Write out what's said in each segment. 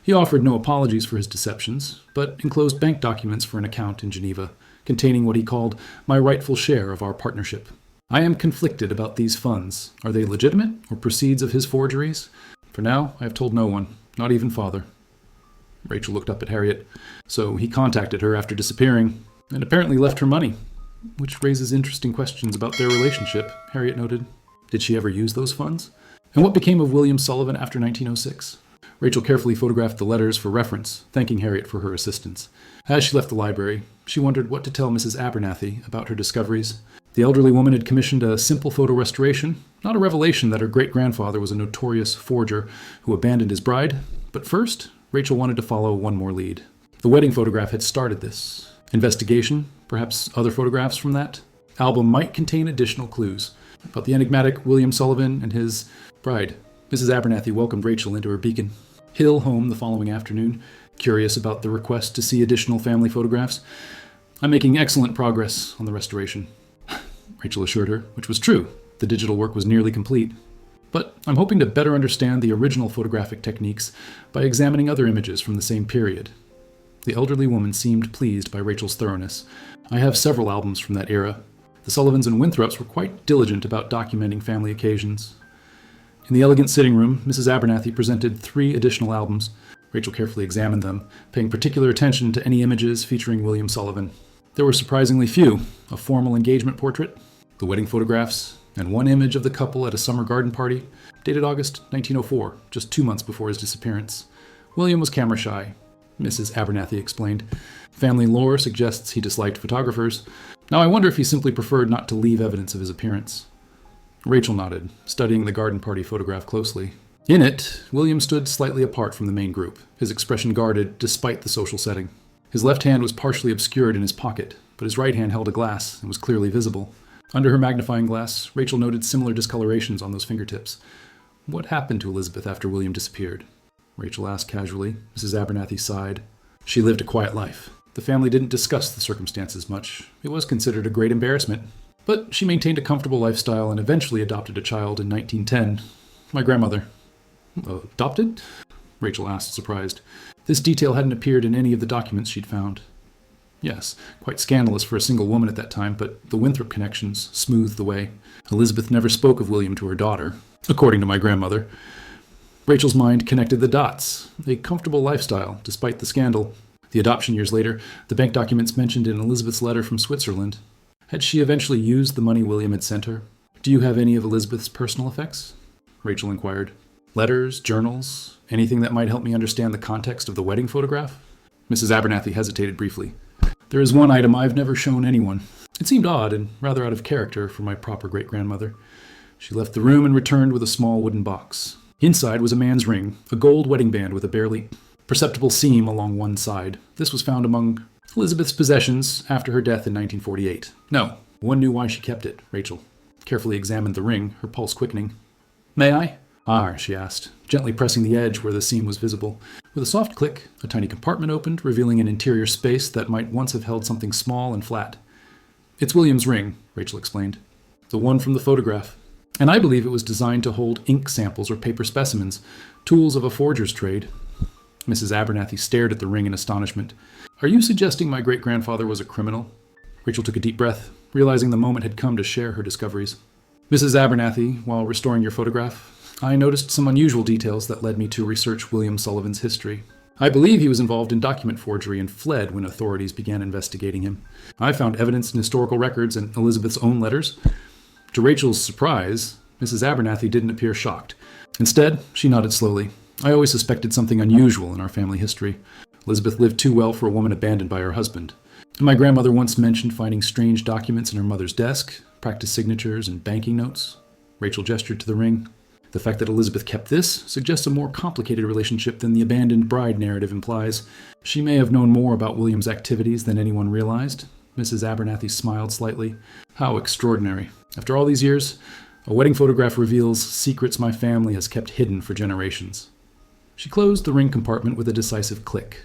He offered no apologies for his deceptions, but enclosed bank documents for an account in Geneva, containing what he called my rightful share of our partnership. I am conflicted about these funds. Are they legitimate or proceeds of his forgeries? For now, I have told no one, not even father. Rachel looked up at Harriet. So he contacted her after disappearing, and apparently left her money, which raises interesting questions about their relationship, Harriet noted. Did she ever use those funds? And what became of William Sullivan after 1906? Rachel carefully photographed the letters for reference, thanking Harriet for her assistance. As she left the library, she wondered what to tell Mrs. Abernathy about her discoveries. The elderly woman had commissioned a simple photo restoration, not a revelation that her great-grandfather was a notorious forger who abandoned his bride. But first, Rachel wanted to follow one more lead. The wedding photograph had started this. Investigation, perhaps other photographs from that album might contain additional clues about the enigmatic William Sullivan and his bride. Mrs. Abernathy welcomed Rachel into her beacon Hill home the following afternoon, curious about the request to see additional family photographs. I'm making excellent progress on the restoration, Rachel assured her, which was true. The digital work was nearly complete. But I'm hoping to better understand the original photographic techniques by examining other images from the same period. The elderly woman seemed pleased by Rachel's thoroughness. I have several albums from that era. The Sullivans and Winthrops were quite diligent about documenting family occasions. In the elegant sitting room, Mrs. Abernathy presented 3 additional albums. Rachel carefully examined them, paying particular attention to any images featuring William Sullivan. There were surprisingly few: a formal engagement portrait, the wedding photographs, and one image of the couple at a summer garden party, dated August 1904, just 2 months before his disappearance. William was camera shy, Mrs. Abernathy explained. Family lore suggests he disliked photographers. Now I wonder if he simply preferred not to leave evidence of his appearance. Rachel nodded, studying the garden party photograph closely. In it, William stood slightly apart from the main group, his expression guarded despite the social setting. His left hand was partially obscured in his pocket, but his right hand held a glass and was clearly visible. Under her magnifying glass, Rachel noted similar discolorations on those fingertips. What happened to Elizabeth after William disappeared? Rachel asked casually. Mrs. Abernathy sighed. She lived a quiet life. The family didn't discuss the circumstances much. It was considered a great embarrassment. But she maintained a comfortable lifestyle and eventually adopted a child in 1910. My grandmother. Adopted? Rachel asked, surprised. This detail hadn't appeared in any of the documents she'd found. Yes, quite scandalous for a single woman at that time, but the Winthrop connections smoothed the way. Elizabeth never spoke of William to her daughter, according to my grandmother. Rachel's mind connected the dots. A comfortable lifestyle, despite the scandal. The adoption years later, the bank documents mentioned in Elizabeth's letter from Switzerland. Had she eventually used the money William had sent her? Do you have any of Elizabeth's personal effects? Rachel inquired. Letters, journals, anything that might help me understand the context of the wedding photograph? Mrs. Abernathy hesitated briefly. There is one item I've never shown anyone. It seemed odd and rather out of character for my proper great-grandmother. She left the room and returned with a small wooden box. Inside was a man's ring, a gold wedding band with a barely perceptible seam along one side. This was found among Elizabeth's possessions after her death in 1948. No, one knew why she kept it. Rachel carefully examined the ring, her pulse quickening. May I? Ah, she asked, gently pressing the edge where the seam was visible. With a soft click, a tiny compartment opened, revealing an interior space that might once have held something small and flat. It's William's ring, Rachel explained. The one from the photograph. And I believe it was designed to hold ink samples or paper specimens, tools of a forger's trade. Mrs. Abernathy stared at the ring in astonishment. Are you suggesting my great-grandfather was a criminal? Rachel took a deep breath, realizing the moment had come to share her discoveries. Mrs. Abernathy, while restoring your photograph, I noticed some unusual details that led me to research William Sullivan's history. I believe he was involved in document forgery and fled when authorities began investigating him. I found evidence in historical records and Elizabeth's own letters. To Rachel's surprise, Mrs. Abernathy didn't appear shocked. Instead, she nodded slowly. I always suspected something unusual in our family history. Elizabeth lived too well for a woman abandoned by her husband. My grandmother once mentioned finding strange documents in her mother's desk, practice signatures, and banking notes. Rachel gestured to the ring. The fact that Elizabeth kept this suggests a more complicated relationship than the abandoned bride narrative implies. She may have known more about William's activities than anyone realized. Mrs. Abernathy smiled slightly. How extraordinary. After all these years, a wedding photograph reveals secrets my family has kept hidden for generations. She closed the ring compartment with a decisive click.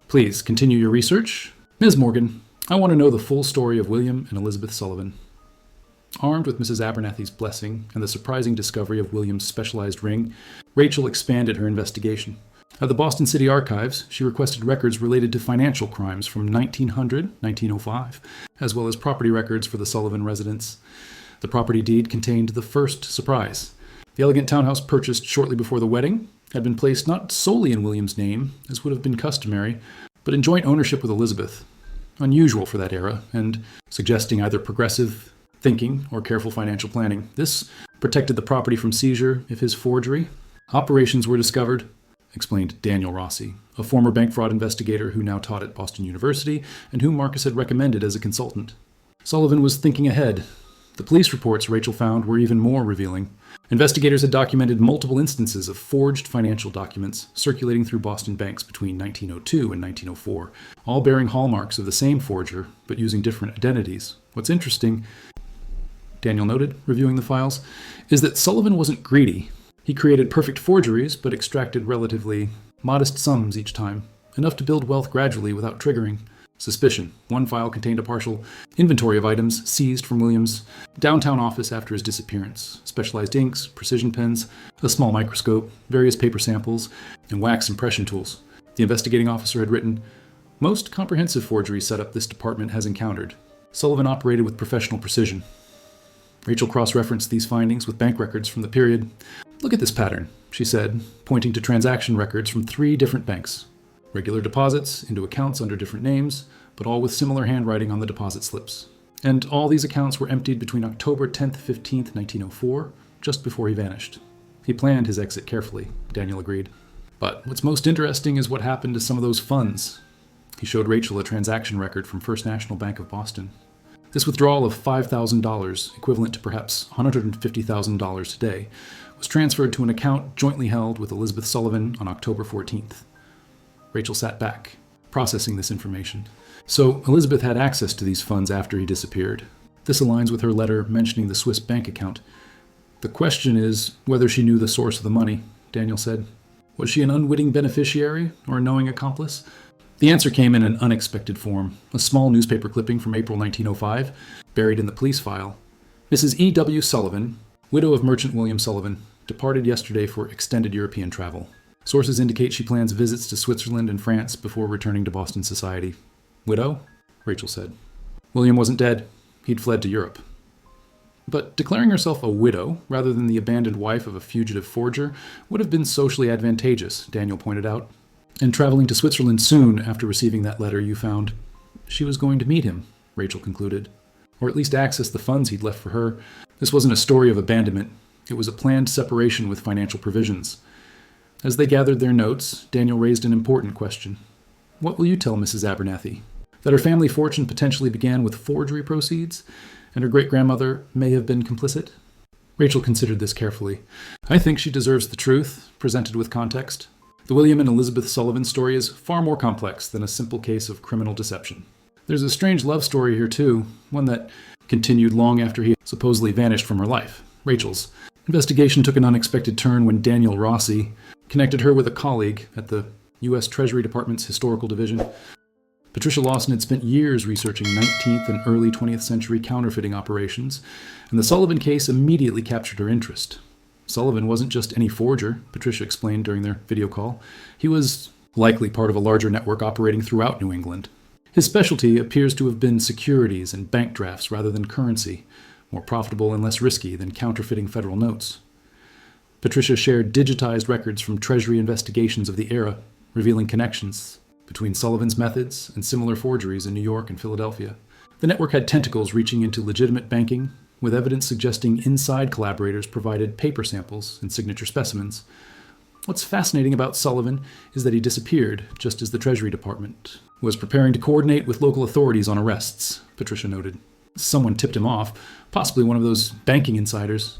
Please continue your research. Ms. Morgan, I want to know the full story of William and Elizabeth Sullivan. Armed with Mrs. Abernathy's blessing and the surprising discovery of William's specialized ring, Rachel expanded her investigation. At the Boston City Archives, she requested records related to financial crimes from 1900, 1905, as well as property records for the Sullivan residence. The property deed contained the first surprise. The elegant townhouse purchased shortly before the wedding had been placed not solely in William's name, as would have been customary, but in joint ownership with Elizabeth. Unusual for that era, and suggesting either progressive thinking or careful financial planning. This protected the property from seizure if his forgery operations were discovered, explained Daniel Rossi, a former bank fraud investigator who now taught at Boston University and whom Marcus had recommended as a consultant. Sullivan was thinking ahead. The police reports Rachel found were even more revealing. Investigators had documented multiple instances of forged financial documents circulating through Boston banks between 1902 and 1904, all bearing hallmarks of the same forger, but using different identities. What's interesting, Daniel noted, reviewing the files, is that Sullivan wasn't greedy. He created perfect forgeries, but extracted relatively modest sums each time, enough to build wealth gradually without triggering suspicion. One file contained a partial inventory of items seized from Williams' downtown office after his disappearance. Specialized inks, precision pens, a small microscope, various paper samples, and wax impression tools. The investigating officer had written, "Most comprehensive forgery setup this department has encountered. Sullivan operated with professional precision." Rachel cross-referenced these findings with bank records from the period. "Look at this pattern," she said, pointing to transaction records from 3 different banks. Regular deposits into accounts under different names, but all with similar handwriting on the deposit slips. And all these accounts were emptied between October 10th, 15th, 1904, just before he vanished. He planned his exit carefully, Daniel agreed. But what's most interesting is what happened to some of those funds. He showed Rachel a transaction record from First National Bank of Boston. This withdrawal of $5,000, equivalent to perhaps $150,000 today, was transferred to an account jointly held with Elizabeth Sullivan on October 14th. Rachel sat back, processing this information. So Elizabeth had access to these funds after he disappeared. This aligns with her letter mentioning the Swiss bank account. "The question is whether she knew the source of the money," Daniel said. "Was she an unwitting beneficiary or a knowing accomplice?" The answer came in an unexpected form, a small newspaper clipping from April 1905, buried in the police file. "Mrs. E.W. Sullivan, widow of merchant William Sullivan, departed yesterday for extended European travel. Sources indicate she plans visits to Switzerland and France before returning to Boston society." "Widow?" Rachel said. "William wasn't dead. He'd fled to Europe." But declaring herself a widow, rather than the abandoned wife of a fugitive forger, would have been socially advantageous, Daniel pointed out. "And traveling to Switzerland soon after receiving that letter you found, she was going to meet him," Rachel concluded. "Or at least access the funds he'd left for her. This wasn't a story of abandonment. It was a planned separation with financial provisions." As they gathered their notes, Daniel raised an important question. "What will you tell Mrs. Abernathy? That her family fortune potentially began with forgery proceeds, and her great-grandmother may have been complicit?" Rachel considered this carefully. "I think she deserves the truth, presented with context. The William and Elizabeth Sullivan story is far more complex than a simple case of criminal deception. There's a strange love story here, too, one that continued long after he supposedly vanished from her life, Rachel's. Investigation took an unexpected turn when Daniel Rossi connected her with a colleague at the U.S. Treasury Department's Historical Division. Patricia Lawson had spent years researching 19th and early 20th century counterfeiting operations, and the Sullivan case immediately captured her interest. Sullivan wasn't just any forger, Patricia explained during their video call. He was likely part of a larger network operating throughout New England. His specialty appears to have been securities and bank drafts rather than currency, more profitable and less risky than counterfeiting federal notes. Patricia shared digitized records from Treasury investigations of the era, revealing connections between Sullivan's methods and similar forgeries in New York and Philadelphia. The network had tentacles reaching into legitimate banking, with evidence suggesting inside collaborators provided paper samples and signature specimens. What's fascinating about Sullivan is that he disappeared just as the Treasury Department was preparing to coordinate with local authorities on arrests, Patricia noted. Someone tipped him off, possibly one of those banking insiders.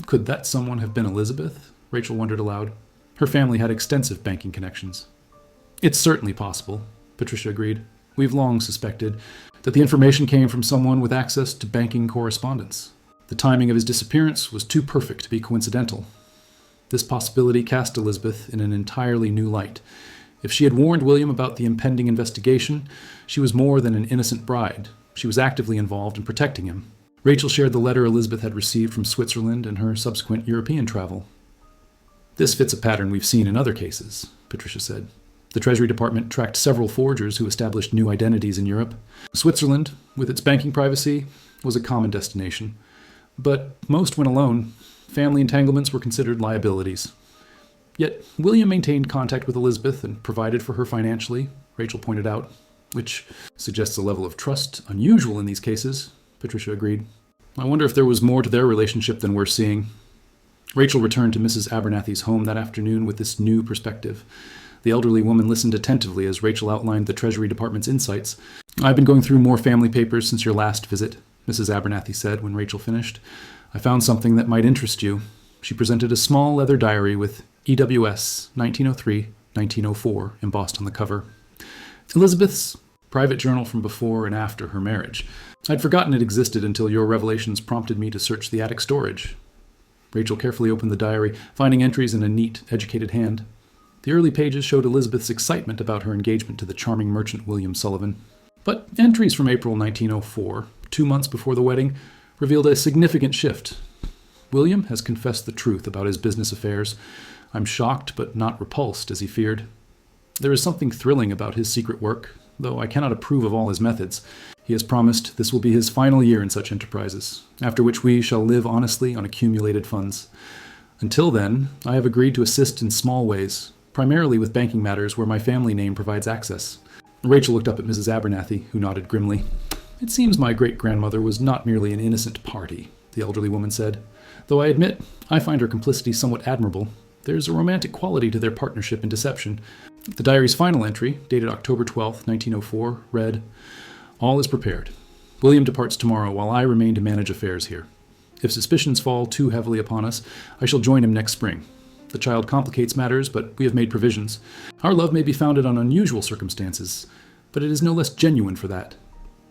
Could that someone have been Elizabeth? Rachel wondered aloud. Her family had extensive banking connections. It's certainly possible, Patricia agreed. We've long suspected that the information came from someone with access to banking correspondence. The timing of his disappearance was too perfect to be coincidental. This possibility cast Elizabeth in an entirely new light. If she had warned William about the impending investigation, she was more than an innocent bride. She was actively involved in protecting him. Rachel shared the letter Elizabeth had received from Switzerland and her subsequent European travel. This fits a pattern we've seen in other cases. Patricia said. The Treasury Department tracked several forgers who established new identities in Europe. Switzerland, with its banking privacy, was a common destination. But most went alone. Family entanglements were considered liabilities. Yet William maintained contact with Elizabeth and provided for her financially, Rachel pointed out, which suggests a level of trust unusual in these cases, Patricia agreed. I wonder if there was more to their relationship than we're seeing. Rachel returned to Mrs. Abernathy's home that afternoon with this new perspective. The elderly woman listened attentively as Rachel outlined the Treasury Department's insights. I've been going through more family papers since your last visit, Mrs. Abernathy said when Rachel finished. I found something that might interest you. She presented a small leather diary with EWS 1903-1904 embossed on the cover. Elizabeth's private journal from before and after her marriage. I'd forgotten it existed until your revelations prompted me to search the attic storage. Rachel carefully opened the diary, finding entries in a neat, educated hand. The early pages showed Elizabeth's excitement about her engagement to the charming merchant William Sullivan. But entries from April 1904, 2 months before the wedding, revealed a significant shift. William has confessed the truth about his business affairs. I'm shocked but not repulsed, as he feared. There is something thrilling about his secret work, though I cannot approve of all his methods. He has promised this will be his final year in such enterprises, after which we shall live honestly on accumulated funds. Until then, I have agreed to assist in small ways, primarily with banking matters where my family name provides access. Rachel looked up at Mrs. Abernathy, who nodded grimly. It seems my great-grandmother was not merely an innocent party, the elderly woman said. Though I admit, I find her complicity somewhat admirable. There's a romantic quality to their partnership in deception. The diary's final entry, dated October 12, 1904, read, All is prepared. William departs tomorrow while I remain to manage affairs here. If suspicions fall too heavily upon us, I shall join him next spring. The child complicates matters, but we have made provisions. Our love may be founded on unusual circumstances, but it is no less genuine for that.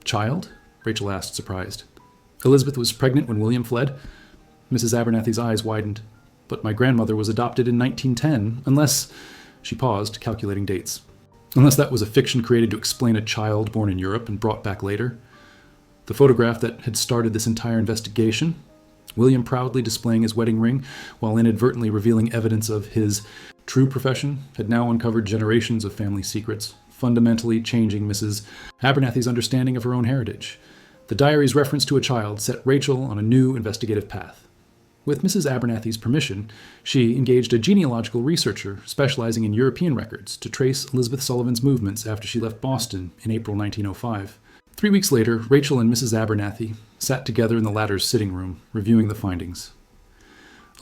Child? Rachel asked, surprised. Elizabeth was pregnant when William fled? Mrs. Abernathy's eyes widened. But my grandmother was adopted in 1910, unless... She paused, calculating dates. Unless that was a fiction created to explain a child born in Europe and brought back later. The photograph that had started this entire investigation, William proudly displaying his wedding ring while inadvertently revealing evidence of his true profession, had now uncovered generations of family secrets, fundamentally changing Mrs. Abernathy's understanding of her own heritage. The diary's reference to a child set Rachel on a new investigative path. With Mrs. Abernathy's permission, she engaged a genealogical researcher specializing in European records to trace Elizabeth Sullivan's movements after she left Boston in April 1905. 3 weeks later, Rachel and Mrs. Abernathy sat together in the latter's sitting room, reviewing the findings.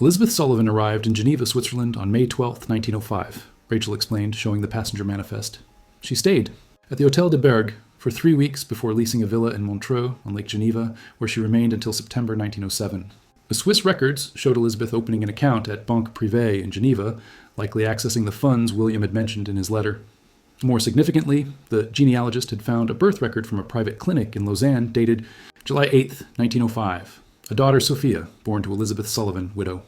Elizabeth Sullivan arrived in Geneva, Switzerland on May 12, 1905, Rachel explained, showing the passenger manifest. She stayed at the Hôtel de Bergue for 3 weeks before leasing a villa in Montreux on Lake Geneva, where she remained until September 1907. The Swiss records showed Elizabeth opening an account at Banque Privée in Geneva, likely accessing the funds William had mentioned in his letter. More significantly, the genealogist had found a birth record from a private clinic in Lausanne dated July 8, 1905, a daughter Sophia, born to Elizabeth Sullivan, widow.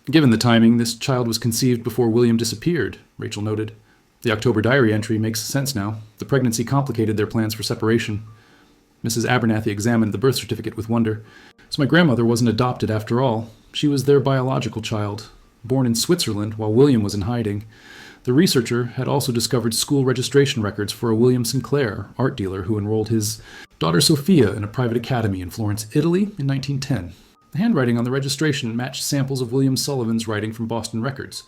Given the timing, this child was conceived before William disappeared, Rachel noted. The October diary entry makes sense now. The pregnancy complicated their plans for separation. Mrs. Abernathy examined the birth certificate with wonder. So my grandmother wasn't adopted after all. She was their biological child, born in Switzerland while William was in hiding. The researcher had also discovered school registration records for a William Sinclair, art dealer, who enrolled his daughter Sophia in a private academy in Florence, Italy in 1910. The handwriting on the registration matched samples of William Sullivan's writing from Boston records.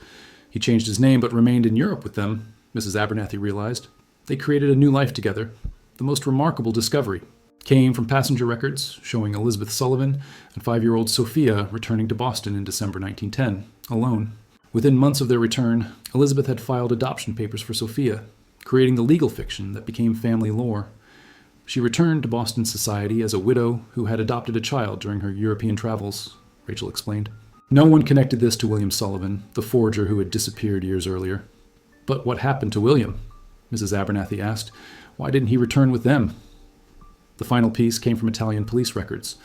He changed his name but remained in Europe with them, Mrs. Abernathy realized. They created a new life together. The most remarkable discovery came from passenger records showing Elizabeth Sullivan and 5-year-old Sophia returning to Boston in December 1910, alone. Within months of their return, Elizabeth had filed adoption papers for Sophia, creating the legal fiction that became family lore. She returned to Boston society as a widow who had adopted a child during her European travels, Rachel explained. No one connected this to William Sullivan, the forger who had disappeared years earlier. But what happened to William? Mrs. Abernathy asked. Why didn't he return with them? The final piece came from Italian police records.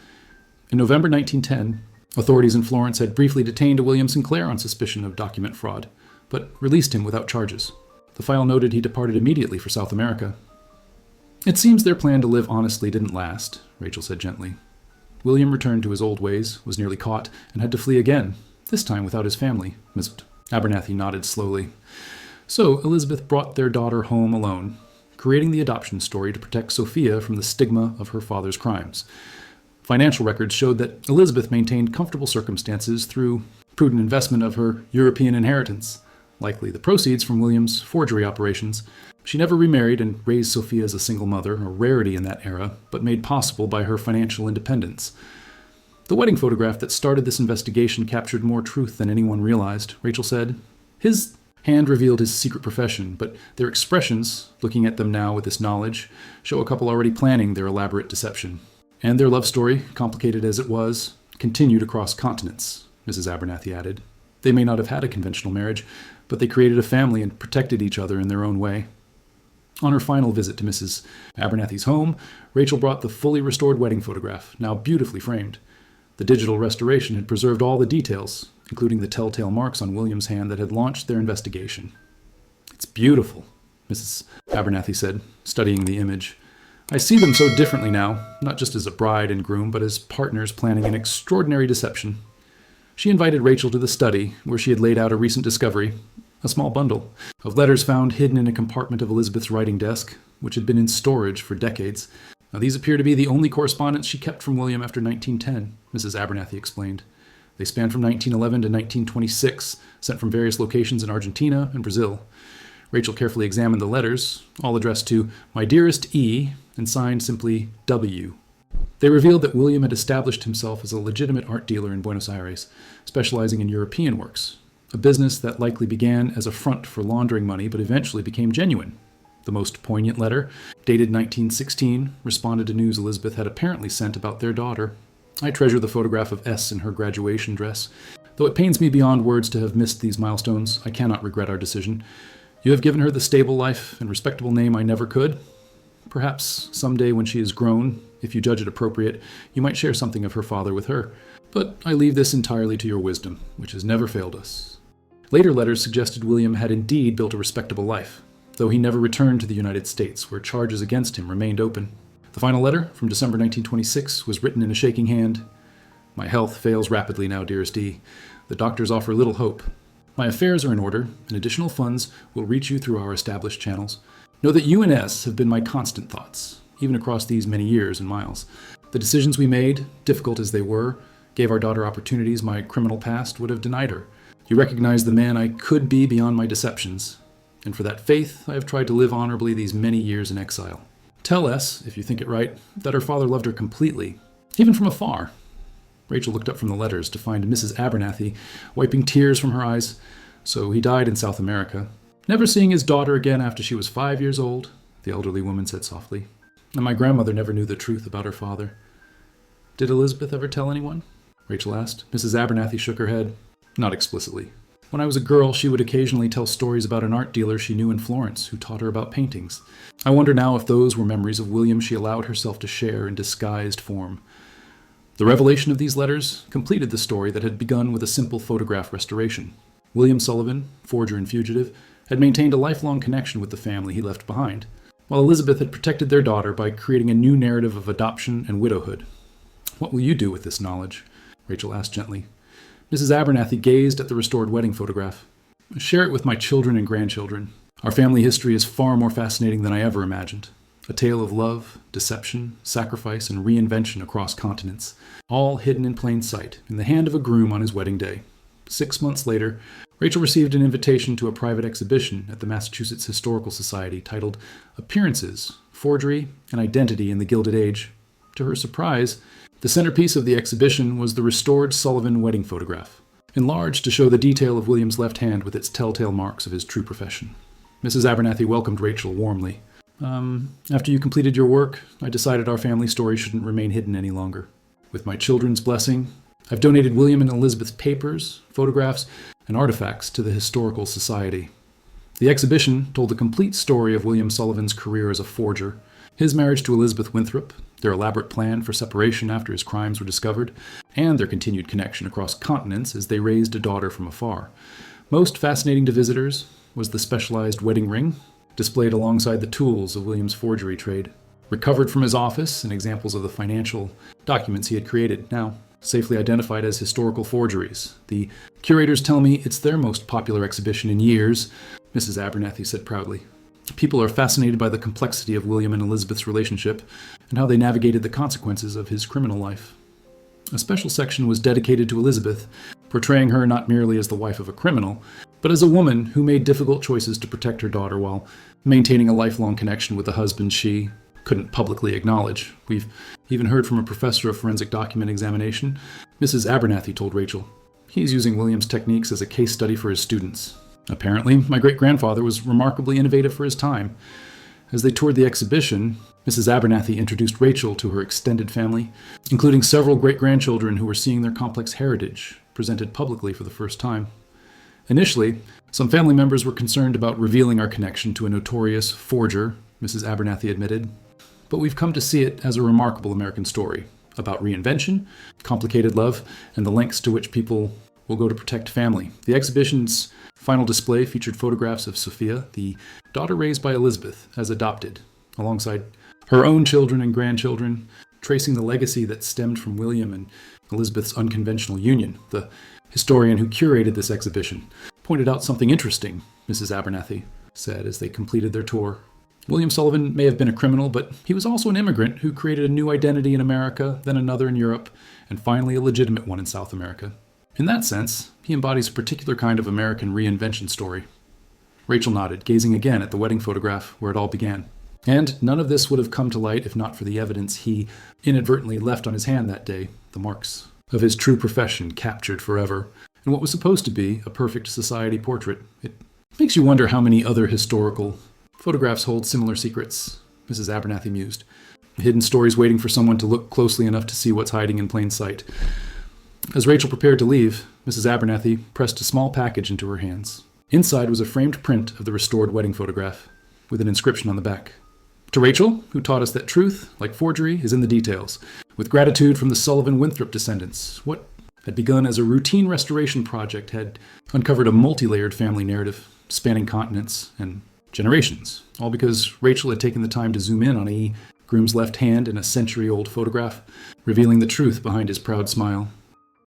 In November 1910, authorities in Florence had briefly detained a William Sinclair on suspicion of document fraud, but released him without charges. The file noted he departed immediately for South America. It seems their plan to live honestly didn't last, Rachel said gently. William returned to his old ways, was nearly caught, and had to flee again, this time without his family. Miss Abernathy nodded slowly. So Elizabeth brought their daughter home alone, creating the adoption story to protect Sophia from the stigma of her father's crimes. Financial records showed that Elizabeth maintained comfortable circumstances through prudent investment of her European inheritance, likely the proceeds from William's forgery operations. She never remarried and raised Sophia as a single mother, a rarity in that era, but made possible by her financial independence. The wedding photograph that started this investigation captured more truth than anyone realized, Rachel said. His hand revealed his secret profession, but their expressions, looking at them now with this knowledge, show a couple already planning their elaborate deception. And their love story, complicated as it was, continued across continents, Mrs. Abernathy added. They may not have had a conventional marriage, but they created a family and protected each other in their own way. On her final visit to Mrs. Abernathy's home, Rachel brought the fully restored wedding photograph, now beautifully framed. The digital restoration had preserved all the details, including the telltale marks on William's hand that had launched their investigation. "It's beautiful," Mrs. Abernathy said, studying the image. "I see them so differently now, not just as a bride and groom, but as partners planning an extraordinary deception." She invited Rachel to the study, where she had laid out a recent discovery, a small bundle of letters found hidden in a compartment of Elizabeth's writing desk, which had been in storage for decades. Now, these appear to be the only correspondence she kept from William after 1910, Mrs. Abernathy explained. They span from 1911 to 1926, sent from various locations in Argentina and Brazil. Rachel carefully examined the letters, all addressed to "My dearest E," and signed simply W. They revealed that William had established himself as a legitimate art dealer in Buenos Aires, specializing in European works, a business that likely began as a front for laundering money but eventually became genuine. The most poignant letter, dated 1916, responded to news Elizabeth had apparently sent about their daughter. "I treasure the photograph of S in her graduation dress. Though it pains me beyond words to have missed these milestones, I cannot regret our decision. You have given her the stable life and respectable name I never could. Perhaps someday when she is grown, if you judge it appropriate, you might share something of her father with her. But I leave this entirely to your wisdom, which has never failed us." Later letters suggested William had indeed built a respectable life, though he never returned to the United States, where charges against him remained open. The final letter, from December 1926, was written in a shaking hand. "My health fails rapidly now, dearest E. The doctors offer little hope. My affairs are in order, and additional funds will reach you through our established channels. Know that you and S have been my constant thoughts, even across these many years and miles. The decisions we made, difficult as they were, gave our daughter opportunities my criminal past would have denied her. You recognize the man I could be beyond my deceptions, and for that faith I have tried to live honorably these many years in exile. Tell S, if you think it right, that her father loved her completely, even from afar." Rachel looked up from the letters to find Mrs. Abernathy wiping tears from her eyes. "So he died in South America, never seeing his daughter again after she was 5 years old," the elderly woman said softly. "And my grandmother never knew the truth about her father." "Did Elizabeth ever tell anyone?" Rachel asked. Mrs. Abernathy shook her head. "Not explicitly. When I was a girl, she would occasionally tell stories about an art dealer she knew in Florence who taught her about paintings. I wonder now if those were memories of William she allowed herself to share in disguised form." The revelation of these letters completed the story that had begun with a simple photograph restoration. William Sullivan, forger and fugitive, had maintained a lifelong connection with the family he left behind, while Elizabeth had protected their daughter by creating a new narrative of adoption and widowhood. "What will you do with this knowledge?" Rachel asked gently. Mrs. Abernathy gazed at the restored wedding photograph. "Share it with my children and grandchildren. Our family history is far more fascinating than I ever imagined. A tale of love, deception, sacrifice, and reinvention across continents, all hidden in plain sight, in the hand of a groom on his wedding day." 6 months later, Rachel received an invitation to a private exhibition at the Massachusetts Historical Society titled "Appearances, Forgery, and Identity in the Gilded Age." To her surprise, the centerpiece of the exhibition was the restored Sullivan wedding photograph, enlarged to show the detail of William's left hand with its telltale marks of his true profession. Mrs. Abernathy welcomed Rachel warmly. After you completed your work, I decided our family story shouldn't remain hidden any longer. With my children's blessing, I've donated William and Elizabeth's papers, photographs, and artifacts to the Historical Society. The exhibition told the complete story of William Sullivan's career as a forger, his marriage to Elizabeth Winthrop, their elaborate plan for separation after his crimes were discovered, and their continued connection across continents as they raised a daughter from afar. Most fascinating to visitors was the specialized wedding ring, displayed alongside the tools of William's forgery trade, recovered from his office and examples of the financial documents he had created. Now, safely identified as historical forgeries. The curators tell me it's their most popular exhibition in years, Mrs. Abernathy said proudly. People are fascinated by the complexity of William and Elizabeth's relationship and how they navigated the consequences of his criminal life. A special section was dedicated to Elizabeth, portraying her not merely as the wife of a criminal, but as a woman who made difficult choices to protect her daughter while maintaining a lifelong connection with a husband she couldn't publicly acknowledge. We've even heard from a professor of forensic document examination. Mrs. Abernathy told Rachel, "He's using William's techniques as a case study for his students. Apparently, my great-grandfather was remarkably innovative for his time." As they toured the exhibition, Mrs. Abernathy introduced Rachel to her extended family, including several great-grandchildren who were seeing their complex heritage presented publicly for the first time. Initially, some family members were concerned about revealing our connection to a notorious forger, Mrs. Abernathy admitted. But we've come to see it as a remarkable American story about reinvention, complicated love, and the lengths to which people will go to protect family. The exhibition's final display featured photographs of Sophia, the daughter raised by Elizabeth as adopted, alongside her own children and grandchildren, tracing the legacy that stemmed from William and Elizabeth's unconventional union. The historian who curated this exhibition pointed out something interesting, Mrs. Abernathy said as they completed their tour. William Sullivan may have been a criminal, but he was also an immigrant who created a new identity in America, then another in Europe, and finally a legitimate one in South America. In that sense, he embodies a particular kind of American reinvention story. Rachel nodded, gazing again at the wedding photograph where it all began. And none of this would have come to light if not for the evidence he inadvertently left on his hand that day, the marks of his true profession captured forever, and what was supposed to be a perfect society portrait. It makes you wonder how many other historical photographs hold similar secrets, Mrs. Abernathy mused. Hidden stories waiting for someone to look closely enough to see what's hiding in plain sight. As Rachel prepared to leave, Mrs. Abernathy pressed a small package into her hands. Inside was a framed print of the restored wedding photograph, with an inscription on the back. To Rachel, who taught us that truth, like forgery, is in the details. With gratitude from the Sullivan-Winthrop descendants, what had begun as a routine restoration project had uncovered a multi-layered family narrative spanning continents and generations, all because Rachel had taken the time to zoom in on Groom's left hand in a century-old photograph, revealing the truth behind his proud smile.